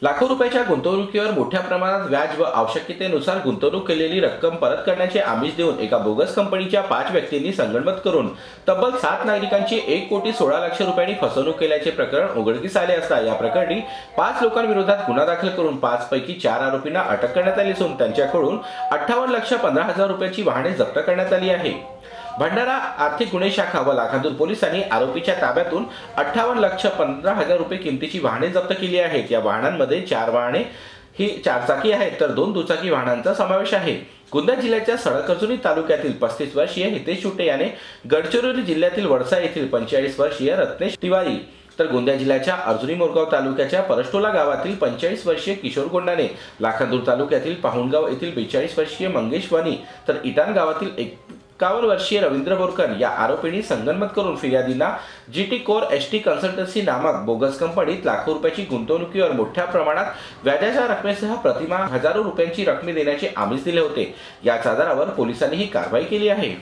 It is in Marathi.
लाखो रुपयाच्या गुंतवणुकीवर मोठ्या प्रमाणात व्याज व आवश्यकतेनुसार गुंतवणूक केलेली रक्कम परत करण्याचे आमिष देऊन एका बोगस कंपनीच्या 5 व्यक्तींनी संगनमत करून तब्बल 7 नागरिकांची 1,16,00,000 रुपयांनी फसवणूक केल्याचे प्रकरण उघडकीस आले असता या प्रकरणी 5 लोकांविरोधात गुन्हा दाखल करून 5 पैकी 4 आरोपींना अटक करण्यात आली असून त्यांच्याकडून 58,15,000 रुपयांची वाहने जप्त करण्यात आली आहे। भंडारा आर्थिक गुन्हे शाखा व लाखांदूर पोलिसांनी आरोपीच्या ताब्यातून 58,15,000 रुपये किमतीची वाहने जप्त केली आहेत। या वाहनांमध्ये 4 वाहने ही 4 चाकी आहेत तर 2 दुचाकी वाहनांचा समावेश आहे। गोंदिया जिल्ह्याच्या सडक-अर्जुनी तालुक्यातील 35 वर्षीय हितेश शुट्टे याने गडचिरोली जिल्ह्यातील वडसा येथील 45 वर्षीय रत्नेश तिवारी तर गोंदिया जिल्ह्याच्या अर्जुनी मोरगाव तालुक्याच्या परष्टोला गावातील 45 वर्षीय किशोर गोंडाने, लाखांदूर तालुक्यातील पाहुणगाव येथील 42 वर्षीय मंगेश वानी तर इटान गावातील 51 वर्षीय रवींद्र बोरकर या आरोपींनी संगनमत करून फिर्यादींना जीटी कोर एसटी कन्सल्टन्सी नामक बोगस कंपनीत लाखो रुपयाची गुंतवणुकीवर मोठ्या प्रमाणात व्याजाच्या रकमेसह प्रतिमा हजारो रुपयांची रक्कम देण्याचे आमिष दिले होते। याच आधारावर पोलिसांनी ही कारवाई केली आहे।